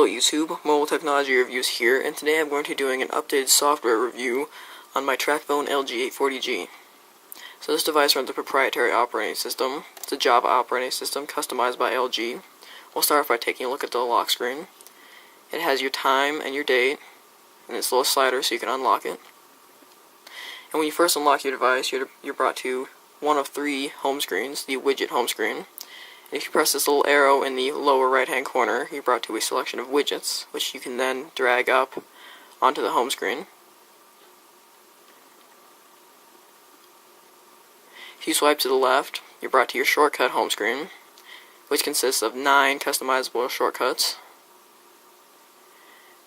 Hello YouTube, Mobile Technology Reviews here, and today I'm going to be doing an updated software review on my TrackPhone LG840G. So this device runs a proprietary operating system. It's a Java operating system customized by LG. We'll start off by taking a look at the lock screen. It has your time and your date, and this little slider so you can unlock it. And when you first unlock your device, you're brought to one of three home screens, the widget home screen. If you press this little arrow in the lower right hand corner, you're brought to a selection of widgets, which you can then drag up onto the home screen. If you swipe to the left, you're brought to your shortcut home screen, which consists of 9 customizable shortcuts.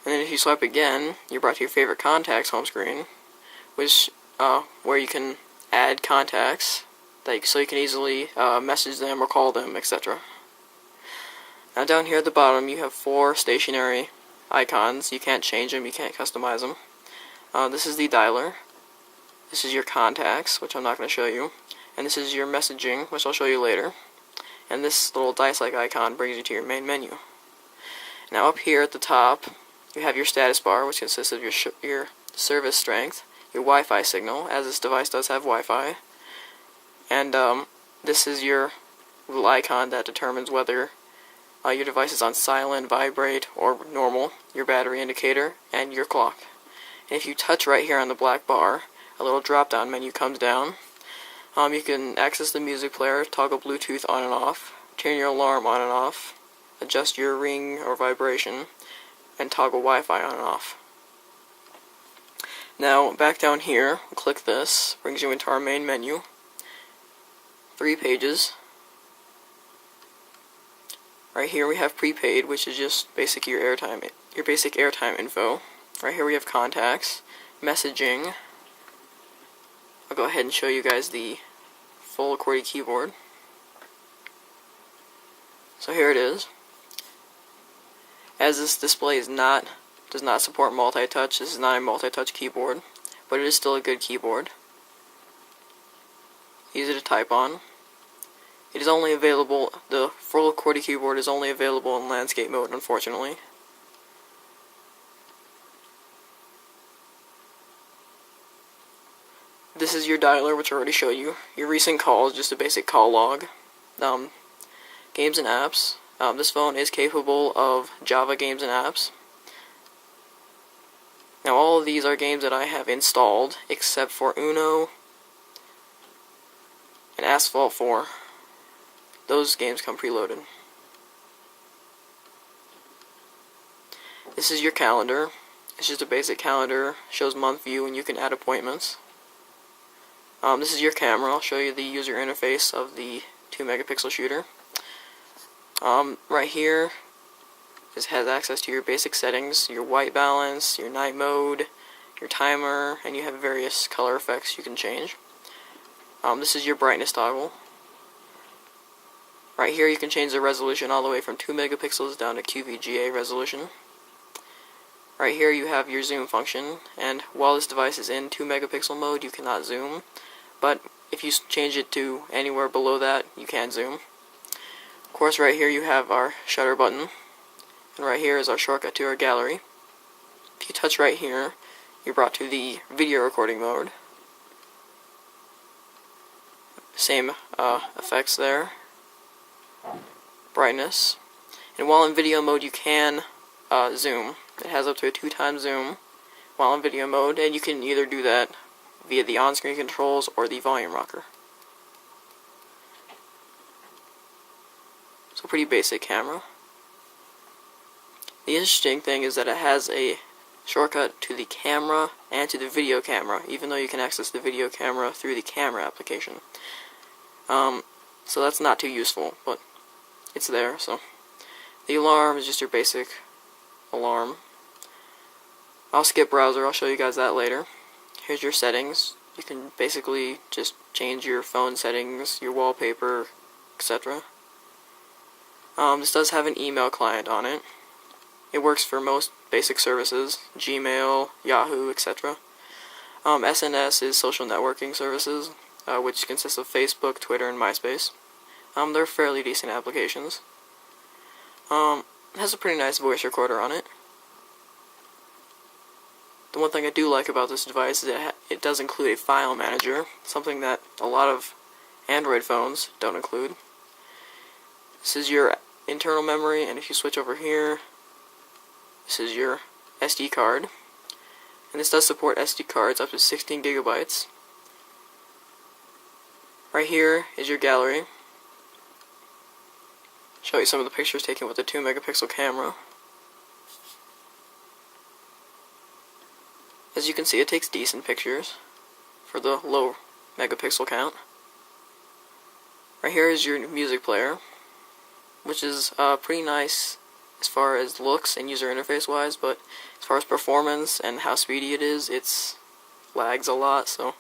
And then if you swipe again, you're brought to your favorite contacts home screen, which where you can add contacts so you can easily message them or call them, etc. Now down here at the bottom you have 4 stationary icons. You can't change them, you can't customize them. This is the dialer. This is your contacts, which I'm not going to show you. And this is your messaging, which I'll show you later. And this little dice-like icon brings you to your main menu. Now up here at the top you have your status bar, which consists of your service strength, your Wi-Fi signal, as this device does have Wi-Fi. And this is your little icon that determines whether your device is on silent, vibrate, or normal, your battery indicator, and your clock. And if you touch right here on the black bar, a little drop-down menu comes down. You can access the music player, toggle Bluetooth on and off, turn your alarm on and off, adjust your ring or vibration, and toggle Wi-Fi on and off. Now, back down here, click this, brings you into our main menu. 3 pages. Right here we have prepaid, which is just basic your basic airtime info. Right here we have contacts, messaging. I'll go ahead and show you guys the full QWERTY keyboard. So here it is. As this display does not support multi-touch, this is not a multi-touch keyboard, but it is still a good keyboard. Easy to type on. It is only available, the full QWERTY keyboard is only available in landscape mode, unfortunately. This is your dialer, which I already showed you. Your recent calls, just a basic call log. Games and apps. This phone is capable of Java games and apps. Now all of these are games that I have installed, except for Uno and Asphalt 4. Those games come preloaded. This is your calendar. It's just a basic calendar, shows month view, and you can add appointments. This is your camera. I'll show you the user interface of the 2 megapixel shooter. Right here, this has access to your basic settings, your white balance, your night mode, your timer, and you have various color effects you can change. This is your brightness toggle. Right here you can change the resolution all the way from 2 megapixels down to QVGA resolution. Right here you have your zoom function, and while this device is in 2 megapixel mode you cannot zoom, but if you change it to anywhere below that you can zoom. Of course right here you have our shutter button, and right here is our shortcut to our gallery. If you touch right here, you're brought to the video recording mode. Same effects there. Brightness. And while in video mode you can zoom. It has up to a 2x zoom while in video mode, and you can either do that via the on-screen controls or the volume rocker. So pretty basic camera. The interesting thing is that it has a shortcut to the camera and to the video camera, even though you can access the video camera through the camera application. So that's not too useful, but it's there. So the alarm is just your basic alarm. I'll skip browser, I'll show you guys that later. Here's your settings. You can basically just change your phone settings, your wallpaper, etc. This does have an email client on it. It works for most basic services, Gmail, Yahoo, etc. SNS is social networking services, which consists of Facebook, Twitter, and MySpace. They're fairly decent applications. has a pretty nice voice recorder on it. The one thing I do like about this device is that it does include a file manager, something that a lot of Android phones don't include. This is your internal memory, and if you switch over here, this is your SD card. And this does support SD cards up to 16 gigabytes. Right here is your gallery. Show you some of the pictures taken with the 2 megapixel camera. As you can see, it takes decent pictures for the low megapixel count. Right here is your music player, which is pretty nice as far as looks and user interface wise, but as far as performance and how speedy it is, it's lags a lot, so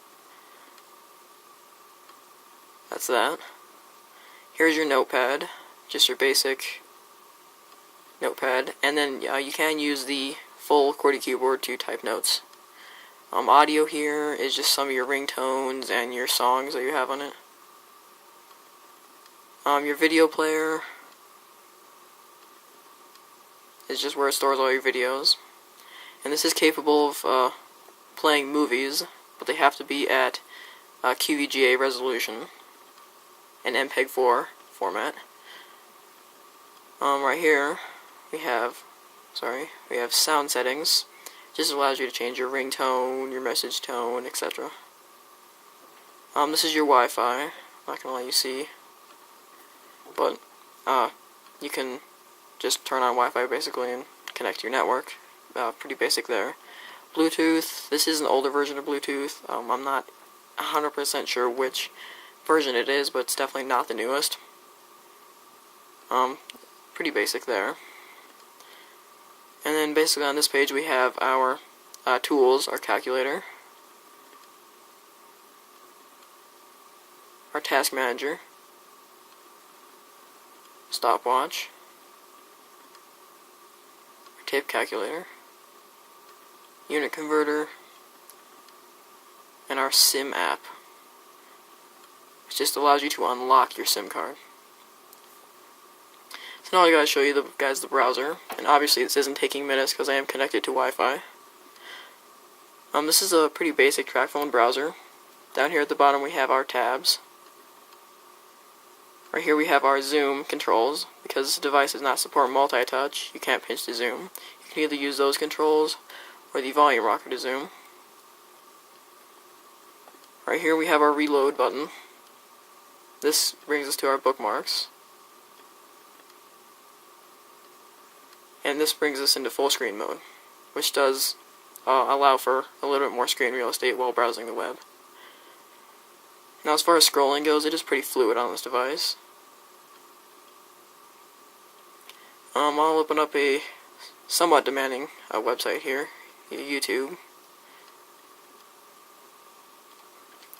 that's that. Here's your notepad, just your basic notepad, and then you can use the full QWERTY keyboard to type notes. Audio here is just some of your ringtones and your songs that you have on it. Your video player is just where it stores all your videos. And this is capable of playing movies, but they have to be at QVGA resolution and MPEG-4 format. Right here we have sound settings. Just allows you to change your ringtone, your message tone, etc. This is your Wi-Fi. I'm not gonna let you see, but you can just turn on Wi-Fi basically and connect to your network. Pretty basic there. Bluetooth. This is an older version of Bluetooth. I'm not 100% sure which version it is, but it's definitely not the newest. Pretty basic there. And then basically on this page we have our tools, our calculator, our task manager, stopwatch, our tape calculator, unit converter, and our SIM app, which just allows you to unlock your SIM card. So now I gotta show you the browser, and obviously this isn't taking minutes because I am connected to Wi-Fi. This is a pretty basic TracPhone browser. Down here at the bottom we have our tabs. Right here we have our zoom controls. Because this device does not support multi-touch, you can't pinch to zoom. You can either use those controls or the volume rocker to zoom. Right here we have our reload button. This brings us to our bookmarks. And this brings us into full screen mode, which does allow for a little bit more screen real estate while browsing the web. Now as far as scrolling goes, it is pretty fluid on this device. I'll open up a somewhat demanding website here, YouTube.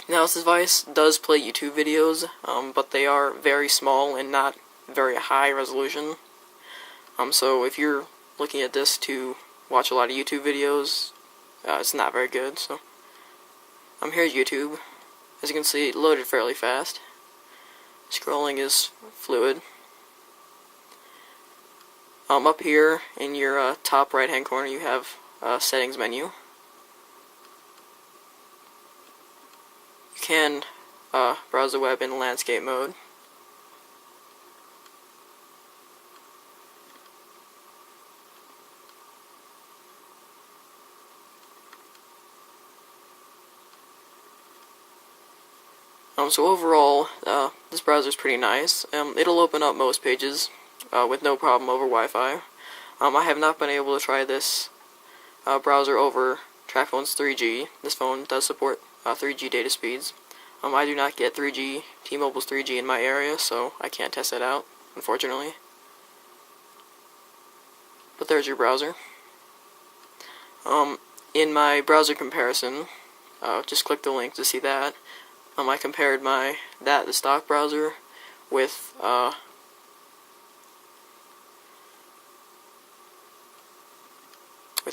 Now this device does play YouTube videos, but they are very small and not very high resolution. So if you're looking at this to watch a lot of YouTube videos, it's not very good. So here's YouTube. As you can see, it loaded fairly fast. Scrolling is fluid. Up here in your top right hand corner you have settings menu. You can browse the web in landscape mode. So overall, this browser is pretty nice. It'll open up most pages with no problem over Wi-Fi. I have not been able to try this browser over TracPhone's 3G. This phone does support 3G data speeds. I do not get 3G, T-Mobile's 3G in my area, so I can't test it out, unfortunately. But there's your browser. In my browser comparison, just click the link to see that. I compared the stock browser with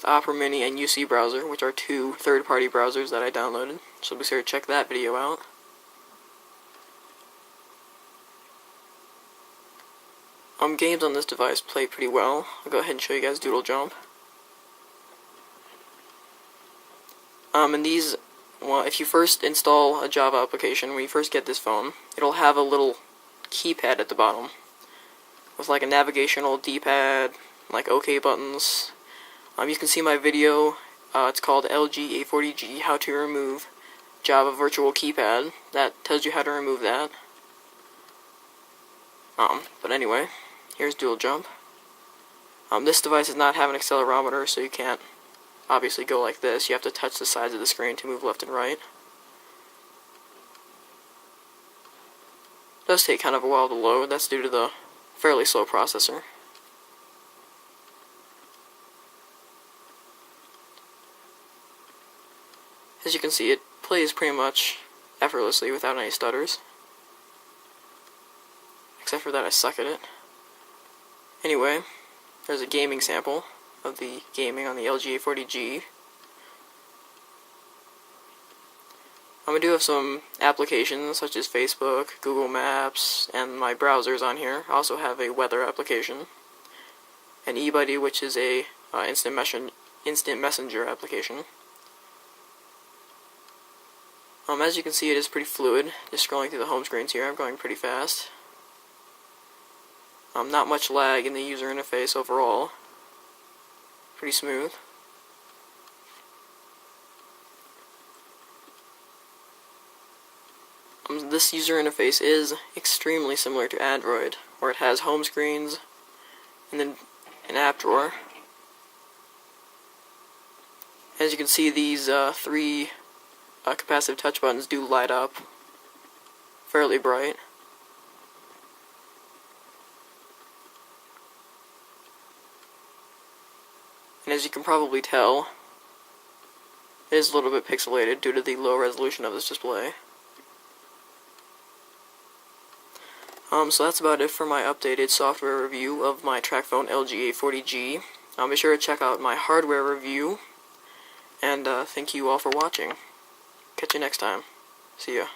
Opera Mini and UC Browser, which are two third-party browsers that I downloaded. So be sure to check that video out. Games on this device play pretty well. I'll go ahead and show you guys Doodle Jump. And these, well, if you first install a Java application, when you first get this phone, it'll have a little keypad at the bottom with like a navigational D-pad, like OK buttons. You can see my video. It's called LG A40G How to Remove Java Virtual Keypad. That tells you how to remove that. But anyway, here's Doodle Jump. This device does not have an accelerometer, so you can't obviously go like this. You have to touch the sides of the screen to move left and right. It does take kind of a while to load. That's due to the fairly slow processor. As you can see, it plays pretty much effortlessly without any stutters. Except for that I suck at it. Anyway, there's a gaming sample of the gaming on the LG A40G. I do have some applications such as Facebook, Google Maps, and my browsers on here. I also have a weather application, and eBuddy, which is a instant messenger application. As you can see, it is pretty fluid. Just scrolling through the home screens here, I'm going pretty fast. Not much lag in the user interface overall. Pretty smooth. This user interface is extremely similar to Android, where it has home screens and then an app drawer. As you can see, these three capacitive touch buttons do light up fairly bright. And as you can probably tell, it is a little bit pixelated due to the low resolution of this display. So that's about it for my updated software review of my TracFone LG A40G. Be sure to check out my hardware review, and thank you all for watching. Catch you next time. See ya.